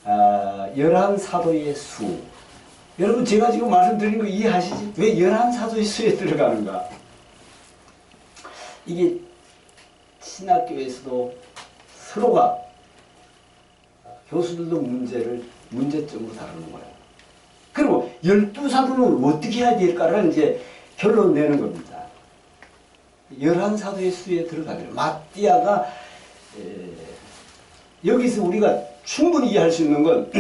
열한 사도의 수. 여러분 제가 지금 말씀드린 거 이해하시지? 왜 열한 사도의 수에 들어가는가? 이게 신학교에서도 서로가 교수들도 문제점으로 다루는 거예요. 그리고 12사도는 어떻게 해야 될까를 이제 결론 내는 겁니다. 11사도의 수에 들어가면 마띠아가 여기서 우리가 충분히 이해할 수 있는 건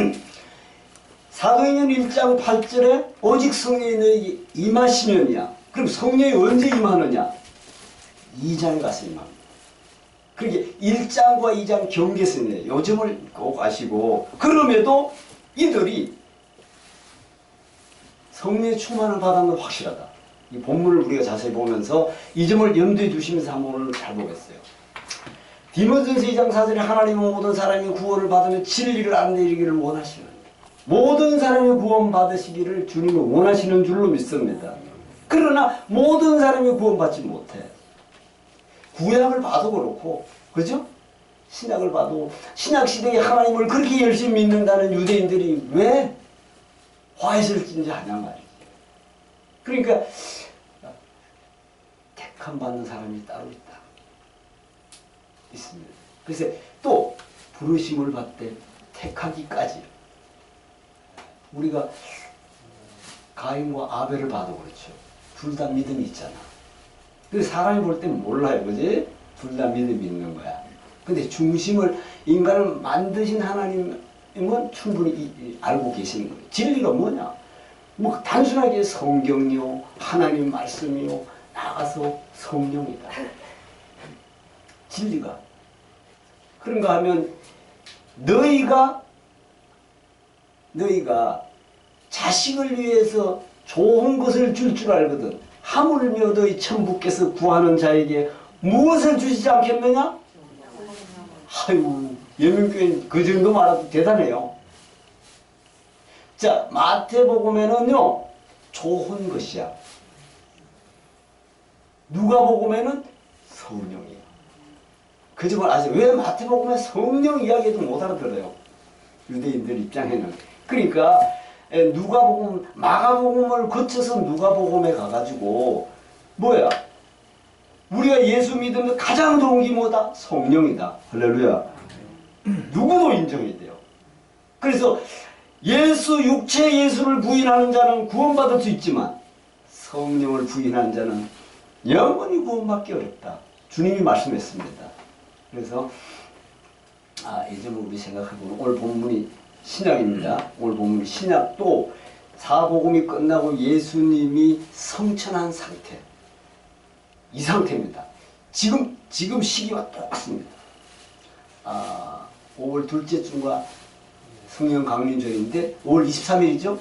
사도행전 1장 8절에 오직 성령이 임하시면이야. 그럼 성령이 언제 임하느냐? 2장에 가서 임합니다. 그러니까 1장과 2장 경계선이에요. 요점을 꼭 아시고 그럼에도 이들이 성령의 충만을 받은 건 확실하다. 이 본문을 우리가 자세히 보면서 이 점을 염두에 두시면서 한번 오늘 잘 보겠어요. 디모데전서 2장 4절에 하나님은 모든 사람이 구원을 받으며 진리를 알아내리기를 원하시는 모든 사람이 구원받으시기를 주님이 원하시는 줄로 믿습니다. 그러나 모든 사람이 구원받지 못해. 구약을 봐도 그렇고 그죠? 신약을 봐도 신약시대에 하나님을 그렇게 열심히 믿는다는 유대인들이 왜 화해를 찐지 하냐 말이지. 그러니까 택함 받는 사람이 따로 있다. 있습니다. 그래서 또 부르심을 받되 택하기까지 우리가 가인과 아벨을 봐도 그렇죠. 둘 다 믿음이 있잖아. 근데 사람이 볼 땐 몰라요. 그지? 둘 다 믿음이 있는 거야. 근데 중심을 인간을 만드신 하나님은 충분히 알고 계시는 거예요. 진리가 뭐냐? 뭐 단순하게 성경이요, 하나님 말씀이요, 나가서 성령이다. 진리가. 그런가 하면 너희가 자식을 위해서 좋은 것을 줄 줄 알거든. 하물며 너희 천부께서 구하는 자에게 무엇을 주시지 않겠느냐? 아유, 예명교회는 그 정도 말해도 대단해요. 자, 마태복음에는요, 좋은 것이야. 누가복음에는 성령이야. 그 점을 아세요? 왜 마태복음에 성령 이야기도 못 알아들어요? 유대인들 입장에는. 그러니까 누가복음, 마가복음을 거쳐서 누가복음에 가가지고 뭐야? 우리가 예수 믿으면 가장 좋은 게 뭐다? 성령이다. 할렐루야. 누구도 인정해야 돼요. 그래서 육체 예수를 부인하는 자는 구원받을 수 있지만 성령을 부인하는 자는 영원히 구원받기 어렵다. 주님이 말씀했습니다. 그래서 이 점을 우리 생각해보면 오늘 본문이 신약입니다. 오늘 본문이 신약도 사복음이 끝나고 예수님이 성천한 상태, 이 상태입니다. 지금 시기와 똑같습니다. 5월 둘째 주가 성령 강림절인데 5월 23일이죠.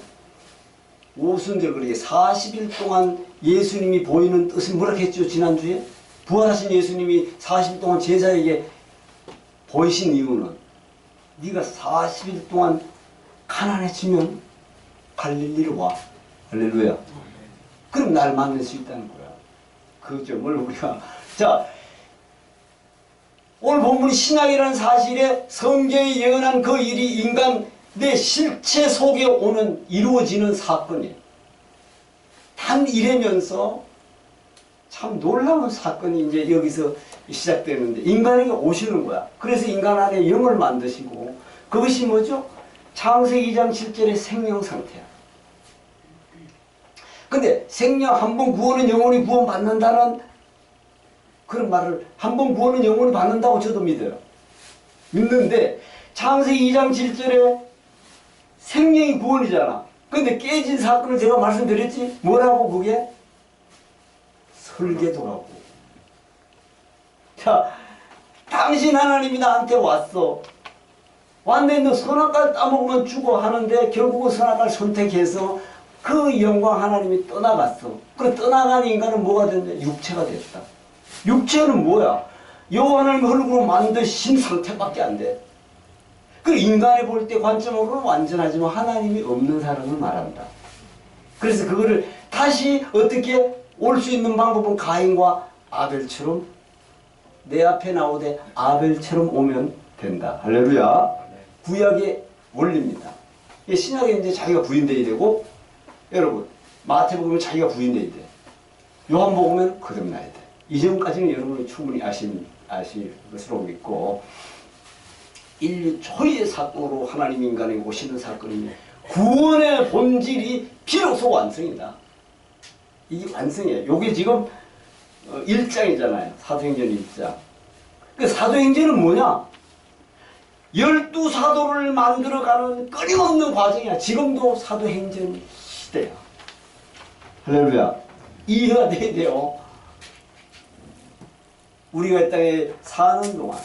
오순절, 그러게 40일 동안 예수님이 보이는 뜻은 뭐라 했죠? 지난주에 부활하신 예수님이 40일 동안 제자에게 보이신 이유는 네가 40일 동안 가난해지면 갈릴리로 와. 할렐루야. 그럼 날 만날 수 있다는 거야. 그 점을 우리가 오늘 본문이 신약이라는 사실에 성경이 예언한 그 일이 인간 내 실체 속에 이루어지는 사건이에요. 단 이래면서 참 놀라운 사건이 이제 여기서 시작되는데 인간에게 오시는 거야. 그래서 인간 안에 영을 만드시고 그것이 뭐죠? 창세기 2장 7절의 생명 상태야. 근데 생명 한 번 구원은 영원히 구원받는다는 그런 말을 한 번 구원은 영원히 받는다고 저도 믿어요. 믿는데 창세기 2장 7절에 생명이 구원이잖아. 근데 깨진 사건을 제가 말씀드렸지? 뭐라고 그게? 설계도라고. 자, 당신 하나님이 나한테 왔어. 왔는데 너 선악과를 따먹으면 죽어 하는데 결국은 선악과를 선택해서 그 영광 하나님이 떠나갔어. 그래 떠나간 인간은 뭐가 됐냐? 육체가 됐다. 육체는 뭐야? 여호와 하나님 얼굴로 만드신 상태밖에 안 돼. 그 인간이 볼 때 관점으로는 완전하지만 하나님이 없는 사람을 말한다. 그래서 그거를 다시 어떻게 올 수 있는 방법은 가인과 아벨처럼 내 앞에 나오되 아벨처럼 오면 된다. 할렐루야. 구약의 원리입니다. 신약에 이제 자기가 부인돼야 되고, 여러분 마태복음은 자기가 부인돼야 돼. 요한복음은 거듭나야 돼. 이 점까지는 여러분이 충분히 아실 것으로 믿고, 인류 초유의 사건으로 하나님 인간에 오시는 사건이며 구원의 본질이 비로소 완성이다. 이게 완성이에요. 이게 지금 1장이잖아요. 사도행전 1장. 그 사도행전은 뭐냐? 12사도를 만들어가는 끊임없는 과정이야. 지금도 사도행전 시대야. 할렐루야. 이해가 돼야 돼요. 우리가 이 땅에 사는 동안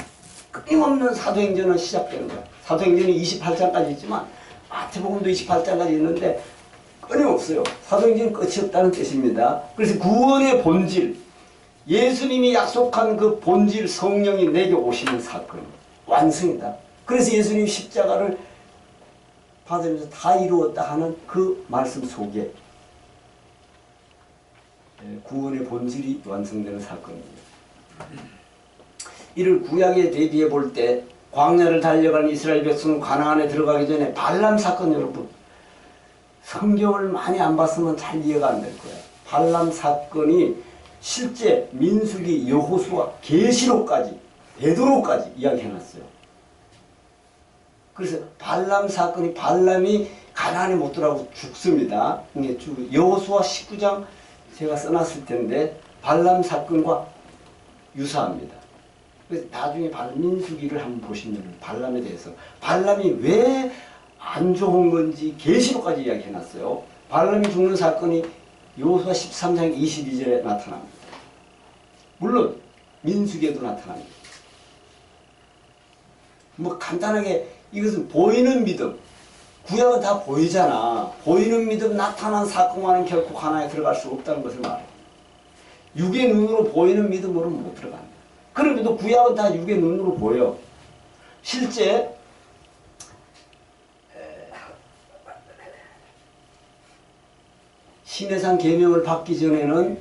끊임없는 사도행전은 시작되는 거야. 사도행전이 28장까지 있지만 마태복음도 28장까지 있는데 끊임없어요. 사도행전은 끝이 없다는 뜻입니다. 그래서 구원의 본질, 예수님이 약속한 그 본질, 성령이 내게 오시는 사건, 완성이다. 그래서 예수님이 십자가를 받으면서 다 이루었다 하는 그 말씀 속에 구원의 본질이 완성되는 사건입니다. 이를 구약에 대비해 볼 때 광야를 달려간 이스라엘 백성은 가나안에 들어가기 전에 발람 사건, 여러분 성경을 많이 안 봤으면 잘 이해가 안 될 거예요. 발람 사건이 실제 민수기, 여호수아, 계시록까지, 베드로까지 이야기해놨어요. 그래서 발람 사건이, 발람이 가나안에 못 들어가고 죽습니다. 여호수아 19장 제가 써놨을 텐데 발람 사건과 유사합니다. 그래서 나중에 민수기를 한번 보시면 발람에 대해서, 발람이 왜 안 좋은 건지 계시록까지 이야기해놨어요. 발람이 죽는 사건이 여호수아 13장 22절에 나타납니다. 물론 민수기에도 나타납니다. 뭐 간단하게 이것은 보이는 믿음, 구약은 다 보이잖아. 보이는 믿음, 나타난 사건과는 결코 가나안에 들어갈 수 없다는 것을 말해요. 육의 눈으로 보이는 믿음으로는 못 들어간다. 그럼에도 구약은 다 육의 눈으로 보여. 실제 시내산 계명을 받기 전에는,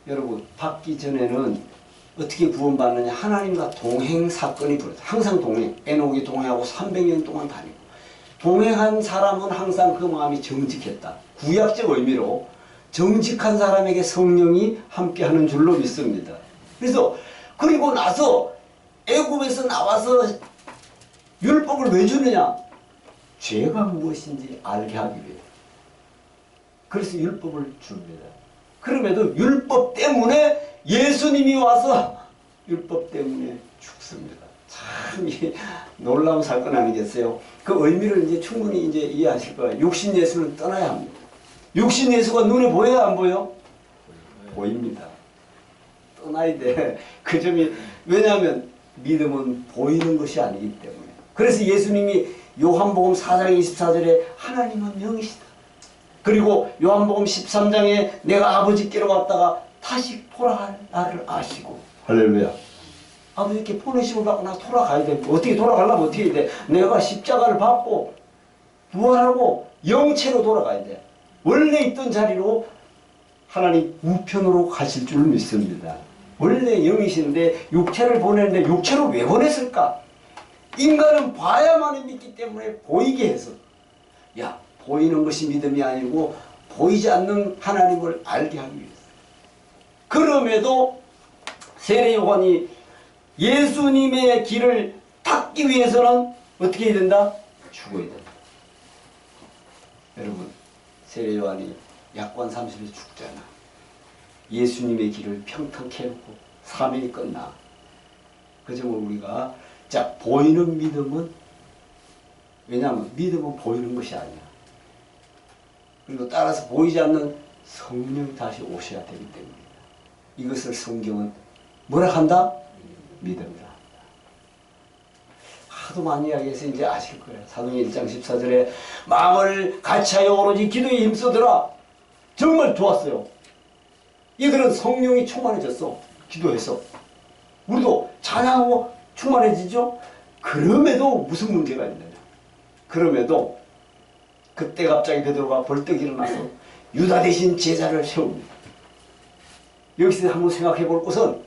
여러분 받기 전에는 어떻게 구원받느냐, 하나님과 동행 사건이 벌어져. 항상 동행, 에녹이 동행하고 300년 동안 다니고, 동행한 사람은 항상 그 마음이 정직했다. 구약적 의미로 정직한 사람에게 성령이 함께하는 줄로 믿습니다. 그래서 그리고 나서 애굽에서 나와서 율법을 왜 주느냐? 죄가 무엇인지 알게 하기 위해. 그래서 율법을 줍니다. 그럼에도 율법 때문에 예수님이 와서 율법 때문에 죽습니다. 참 놀라운 사건 아니겠어요? 그 의미를 이제 충분히 이제 이해하실 거예요. 육신 예수는 떠나야 합니다. 육신 예수가 눈에 보여야 안 보여? 보입니다. 떠나야 돼. 그 점이, 왜냐하면 믿음은 보이는 것이 아니기 때문에. 그래서 예수님이 요한복음 4장 24절에 하나님은 영이시다. 그리고 요한복음 13장에 내가 아버지께로 왔다가 다시 돌아갈 나를 아시고, 할렐루야. 아버지께 보내심을 받고 나 돌아가야 돼. 어떻게 돌아가려면 어떻게 해야 돼? 내가 십자가를 받고 부활하고 영체로 돌아가야 돼. 원래 있던 자리로 하나님 우편으로 가실 줄 믿습니다. 원래 영이신데 육체를 보내는데 육체로 왜 보냈을까? 인간은 봐야만 믿기 때문에 보이게 해서, 야, 보이는 것이 믿음이 아니고 보이지 않는 하나님을 알게 하기 위해서. 그럼에도 세례 요한이 예수님의 길을 닦기 위해서는 어떻게 해야 된다? 죽어야 된다. 여러분, 세례 요한이 약관 30일에 죽잖아. 예수님의 길을 평탄케 해놓고 사명이 끝나. 그 점을 우리가, 자, 보이는 믿음은, 왜냐하면 믿음은 보이는 것이 아니야. 그리고 따라서 보이지 않는 성령이 다시 오셔야 되기 때문입니다. 이것을 성경은 뭐라 한다? 믿음이라 한다. 하도 많이 이야기해서 이제 아실 거예요. 사도행전 1장 14절에 마음을 같이하여 오로지 기도에 힘쓰더라. 정말 좋았어요. 이들은 성령이 충만해졌어. 기도해서. 우리도 찬양하고 충만해지죠? 그럼에도 무슨 문제가 있느냐? 그럼에도 그때 갑자기 베드로가 벌떡 일어나서 유다 대신 제자를 세웁니다. 여기서 한번 생각해 볼 것은,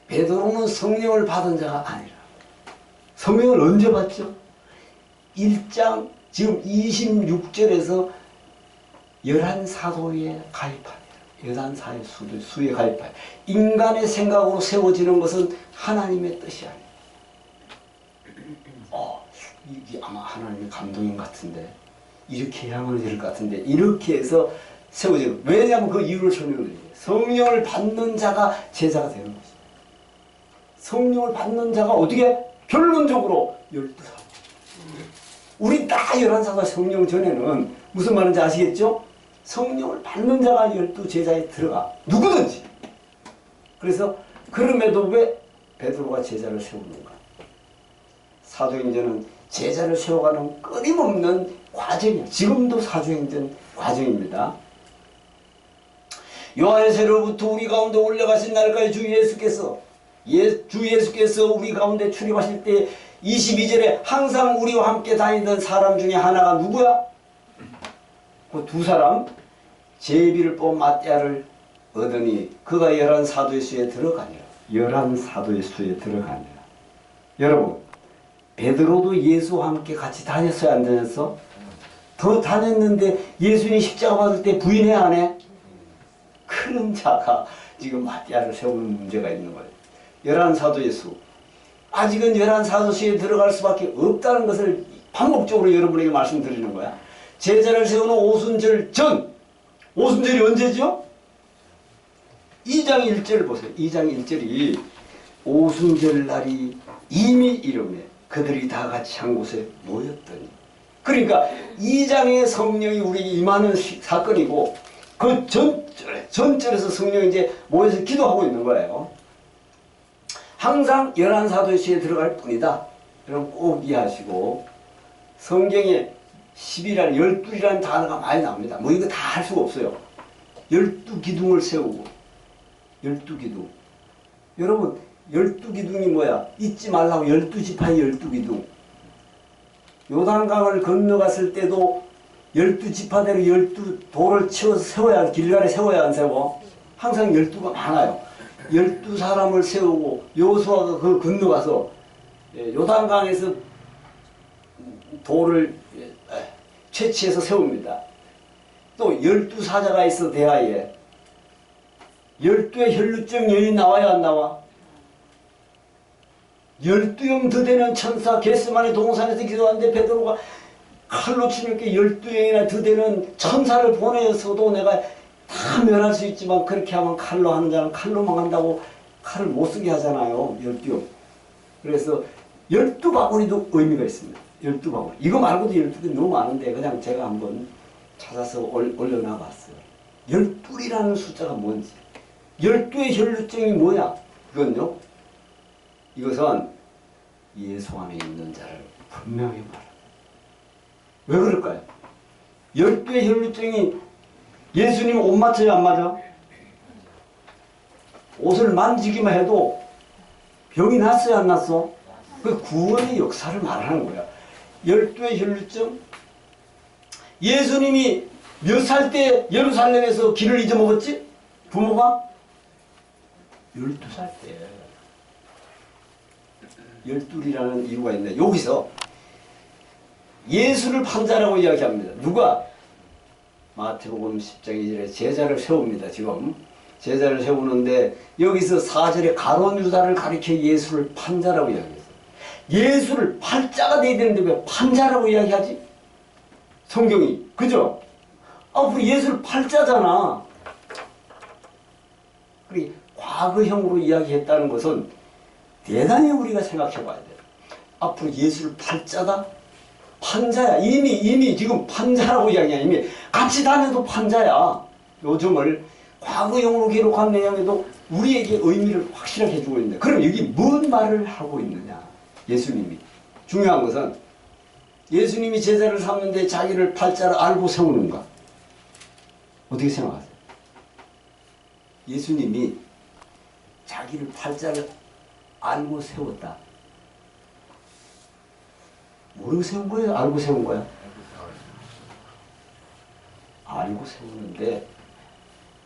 베드로는 성령을 받은 자가 아니라, 성령을 언제 받죠? 1장 지금 26절에서 11사도에 가입합니다. 11사도의 수에 가입합니다. 인간의 생각으로 세워지는 것은 하나님의 뜻이 아니에요. 이게 아마 하나님의 감동인 것 같은데, 이렇게 향을 될 것 같은데, 이렇게 해서 세워지는. 왜냐하면 그 이유를 설명드려요. 성령을 받는 자가 제자가 되는 것입니다. 성령을 받는 자가 어떻게? 결론적으로 12사도. 우리 다 11사도가 성령 전에는 무슨 말인지 아시겠죠? 성령을 받는 자가 12제자에 들어가. 누구든지. 그래서 그럼에도 왜 베드로가 제자를 세우는가? 사도행전은 제자를 세워가는 끊임없는 과정이에요. 지금도 사도행전 과정입니다. 요한에서로부터 우리 가운데 올라가신 날까지 주 예수께서 우리 가운데 출입하실 때 22절에 항상 우리와 함께 다니던 사람 중에 하나가 누구야? 그 두 사람, 제비를 뽑은 마띠아를 얻으니 그가 11사도의 수에 들어가니라. 11사도의 수에 들어가니라. 여러분, 베드로도 예수와 함께 같이 다녔어야 안 다녔어? 더 다녔는데 예수님 십자가 받을 때 부인해 안 해? 그런 자가 지금 마띠아를 세우는 문제가 있는 거예요. 11사도의 수. 아직은 11사도 수에 들어갈 수밖에 없다는 것을 반복적으로 여러분에게 말씀드리는 거야. 제자를 세우는 오순절 전. 오순절이 언제죠? 2장 1절 보세요. 2장 1절이 오순절 날이 이미 이르매 그들이 다 같이 한 곳에 모였더니. 그러니까 2장의 성령이 우리에게 임하는 사건이고 그 전절에서 성령이 이제 모여서 기도하고 있는 거예요. 항상 11사도의 수에 들어갈 뿐이다. 여러분 꼭 이해하시고, 성경에 10이라는 12이라는 단어가 많이 나옵니다. 뭐 이거 다 할 수가 없어요. 12기둥을 세우고 12기둥. 여러분 12기둥이 뭐야? 잊지 말라고 12지파의 12기둥. 요단강을 건너갔을 때도 12지파대로 12돌을 치워서 세워야, 길갈에 세워야 안 세워? 항상 12가 많아요. 12사람을 세우고 여호수아가 그 건너가서 요단강에서 돌을 채취해서 세웁니다. 또 12사자가 있어 대하에 12의 혈루증 여인이 나와야 안 나와? 12영 더 되는 천사 겟세마네 동산에서 기도하는데 베드로가 칼로 치니까 12영이나 더 되는 천사를 보내서도 내가 다 멸할 수 있지만 그렇게 하면 칼로 하는 자는 칼로 망한다고 칼을 못 쓰게 하잖아요. 12영. 그래서 12바구니도 의미가 있습니다. 12바구니. 이거 말고도 12개 너무 많은데 그냥 제가 한번 찾아서 올려놔 봤어요. 12이라는 숫자가 뭔지. 12의 혈루증이 뭐야? 그건요. 이것은 예수 안에 있는 자를 분명히 말합니다. 왜 그럴까요? 12의 혈루증이 예수님 옷 맞춰요, 안 맞아? 옷을 만지기만 해도 병이 났어요, 안 났어? 그 구원의 역사를 말하는 거야. 12의 혈루증. 예수님이 몇 살 때 예루살렘에서 길을 잊어먹었지? 부모가? 12살 때. 12이라는 이유가 있는데 여기서 예수를 판자라고 이야기합니다. 누가? 마태복음 10장 2절에 제자를 세웁니다. 지금 제자를 세우는데 여기서 4절에 가룟 유다를 가리켜 예수를 판자라고 이야기했어요. 예수를 팔자가 돼야 되는데 왜 판자라고 이야기하지? 성경이. 그죠? 앞으로 예수를 팔자잖아. 그리고 과거형으로 이야기했다는 것은 대단히 우리가 생각해 봐야 돼요. 앞으로 예수를 팔자다? 판자야. 이미 지금 판자라고 이야기야. 이미 같이 다녀도 판자야. 요즘을 과거형으로 기록한 내용에도 우리에게 의미를 확실하게 해주고 있는데, 그럼 여기 뭔 말을 하고 있느냐? 예수님이. 중요한 것은 예수님이 제자를 삼는데 자기를 팔자를 알고 세우는가? 어떻게 생각하세요? 예수님이 자기를 팔자를 알고 세웠다. 모르고 세운 거예요? 알고 세운 거야? 알고 세우는데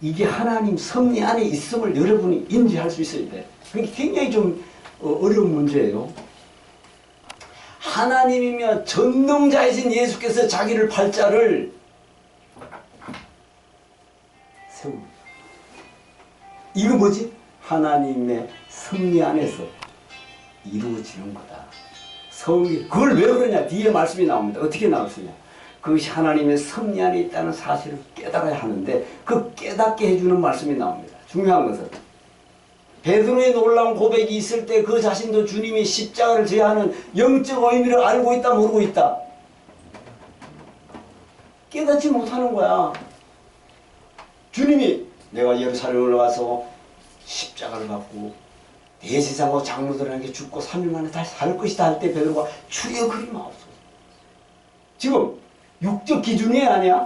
이게 하나님 섭리 안에 있음을 여러분이 인지할 수 있어야 돼. 그게 굉장히 좀 어려운 문제예요. 하나님이며 전능자이신 예수께서 자기를 팔자를 세웁니다. 이거 뭐지? 하나님의 섭리 안에서 이루어지는 거다. 성리. 그걸 왜 그러냐? 뒤에 말씀이 나옵니다. 어떻게 나왔느냐? 그것이 하나님의 섭리 안에 있다는 사실을 깨달아야 하는데 그 깨닫게 해주는 말씀이 나옵니다. 중요한 것은 베드로의 놀라운 고백이 있을 때 그 자신도 주님이 십자가를 져야 하는 영적 의미를 알고 있다 모르고 있다? 깨닫지 못하는 거야. 주님이 내가 예루살렘을 와서 십자가를 받고 대제사장과 장로들에게 죽고 3일 만에 다시 살 것이다 할 때 베드로가 주여 그리 마옵소서. 지금 육적 기준이 아니야?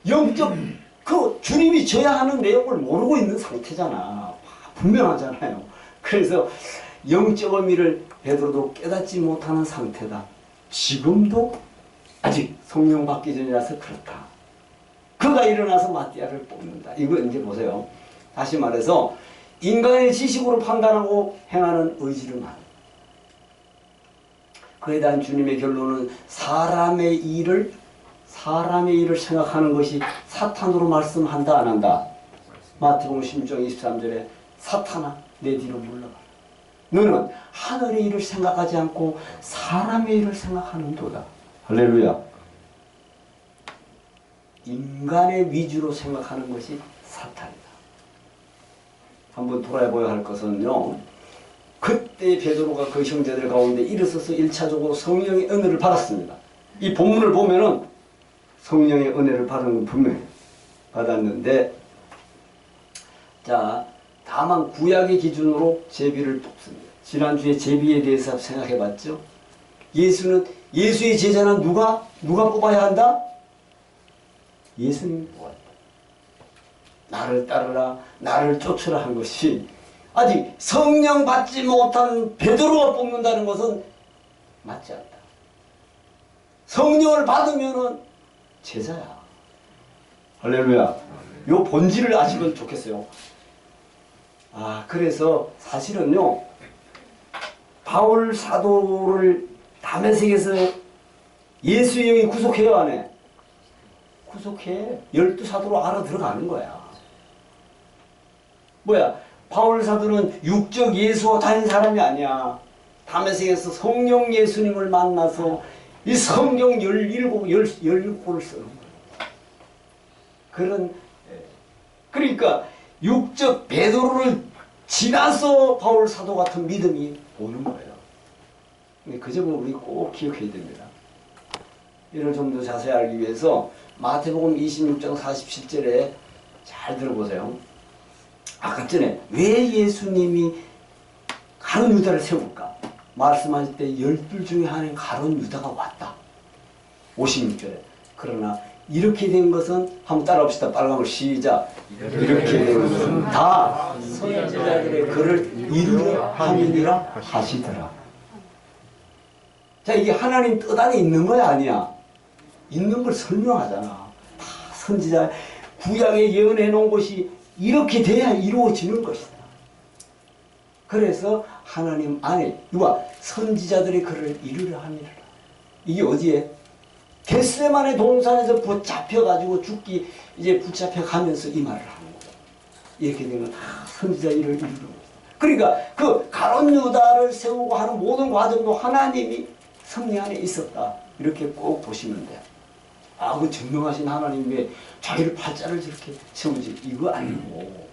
영적 그 주님이 져야 하는 내용을 모르고 있는 상태잖아. 분명하잖아요. 그래서 영적 의미를 베드로도 깨닫지 못하는 상태다. 지금도 아직 성령 받기 전이라서 그렇다. 그가 일어나서 마띠아를 뽑는다. 이거 이제 보세요. 다시 말해서 인간의 지식으로 판단하고 행하는 의지를 말합니다. 그에 대한 주님의 결론은 사람의 일을 생각하는 것이 사탄으로 말씀한다 안 한다? 마태복음 16장 23절에 사탄아 내 뒤로 물러가라. 너는 하늘의 일을 생각하지 않고 사람의 일을 생각하는도다. 할렐루야. 인간의 위주로 생각하는 것이 사탄이다. 한번 돌아봐야 할 것은요. 그때 베드로가 그 형제들 가운데 일어서서 1차적으로 성령의 은혜를 받았습니다. 이 본문을 보면은 성령의 은혜를 받은 건 분명해요. 받았는데 자 다만 구약의 기준으로 제비를 뽑습니다. 지난주에 제비에 대해서 생각해 봤죠? 예수의 제자는 누가 뽑아야 한다? 예수님이 뽑아야 한다. 나를 따르라, 나를 쫓으라 한 것이 아직 성령 받지 못한 베드로가 뽑는다는 것은 맞지 않다. 성령을 받으면은 제자야. 할렐루야. 요 본질을 아시면 좋겠어요. 그래서 사실은요, 바울 사도를 다메섹에서 예수의 영이 구속해요, 안 해? 구속해. 12사도로 알아 들어가는 거야. 뭐야? 바울 사도는 육적 예수와 다닌 사람이 아니야. 다메섹에서 성령 예수님을 만나서 이 성경 17권을 쓰는 거야. 그러니까 육적 베드로를 지나서 바울 사도 같은 믿음이 오는 거예요. 그 점을 우리 꼭 기억해야 됩니다. 이를 좀 더 자세히 알기 위해서 마태복음 26장 47절에 잘 들어보세요. 아까 전에 왜 예수님이 가룟 유다를 세울까? 말씀하실 때 12 중에 하나인 가룟 유다가 왔다. 56절에. 그러나 이렇게 된 것은 한번 따라합시다. 빨간불 시작. 이렇게 된 것은 다 선지자들의 글을 이루려 함이니라 하시더라. 자, 이게 하나님 뜻 안에 있는 거야 아니야? 있는 걸 설명하잖아. 다 선지자 구약에 예언해 놓은 것이 이렇게 돼야 이루어지는 것이다. 그래서 하나님 안에 선지자들의 글을 이루려 함이라. 이게 어디에? 겟세마네 동산에서 붙잡혀가지고 이제 붙잡혀가면서 이 말을 하는 거예요. 이렇게 되면 다 선지자 일을 이루는 거예요. 그러니까 그 가룟 유다를 세우고 하는 모든 과정도 하나님이 섭리 안에 있었다. 이렇게 꼭 보시면 돼요. 그 전능하신 하나님 왜 자기를 팔자를 저렇게 세우지? 이거 아니고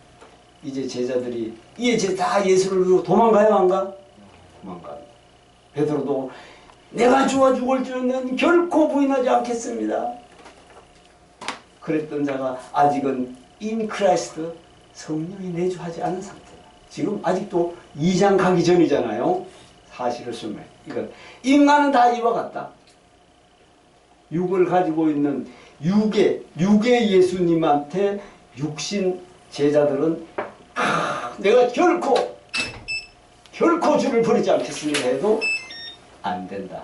이제 제자들이 이제 다 예수를 위로 도망가요 안 가? 도망갑니다. 베드로도 내가 주와 죽을 줄은 결코 부인하지 않겠습니다. 그랬던 자가 아직은 in Christ 성령이 내주하지 않은 상태다. 지금 아직도 2장 가기 전이잖아요. 사실을 설명해. 이건 인간은 다 이와 같다. 육을 가지고 있는 육의 예수님한테 육신 제자들은 내가 결코 주를 버리지 않겠습니다 해도 안 된다.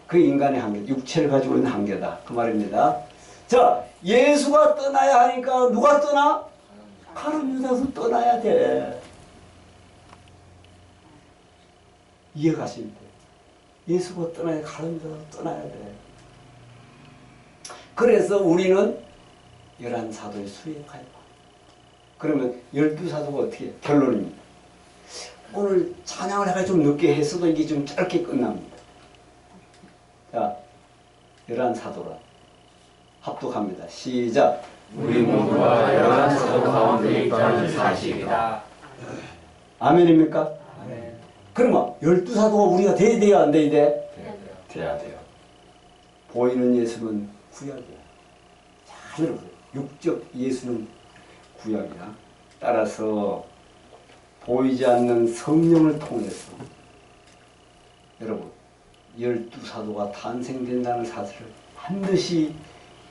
그 인간의 한계, 육체를 가지고 있는 한계다. 그 말입니다. 자, 예수가 떠나야 하니까 누가 떠나? 가룟 유다도 떠나야 돼. 이해가십니까? 예수가 떠나야 가릅니다. 떠나야 돼. 그래서 우리는 11사도의 수에 가입합니다. 그러면 12사도가 어떻게 해요? 결론입니다. 오늘 찬양을 해가 좀 늦게 했어도 이게 좀 짧게 끝납니다. 자, 11사도라 합독합니다. 시작. 우리 모두가 11사도 가운데 있다는 사실이다. 아멘입니까? 아멘. 그러면 12사도가 우리가 돼야 안 돼야? 돼야 돼요. 보이는 예수는 구약이야. 잘 들어보세요. 육적 예수는 구약이야. 따라서 보이지 않는 성령을 통해서 여러분 12사도가 탄생된다는 사실을 반드시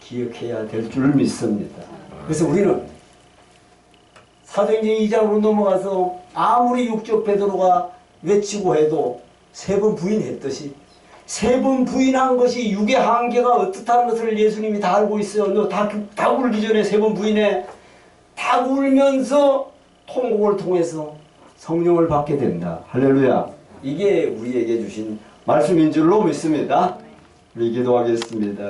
기억해야 될 줄 믿습니다. 그래서 우리는 사도행전 2장으로 넘어가서 아무리 육적 베드로가 외치고 해도 3번 부인했듯이 3번 부인한 것이 육의 한계가 어떻다는 것을 예수님이 다 알고 있어요. 너 다 울기 전에 3번 부인해. 다 울면서 통곡을 통해서 성령을 받게 된다. 할렐루야. 이게 우리에게 주신 말씀인 줄로 믿습니다. 우리 기도하겠습니다.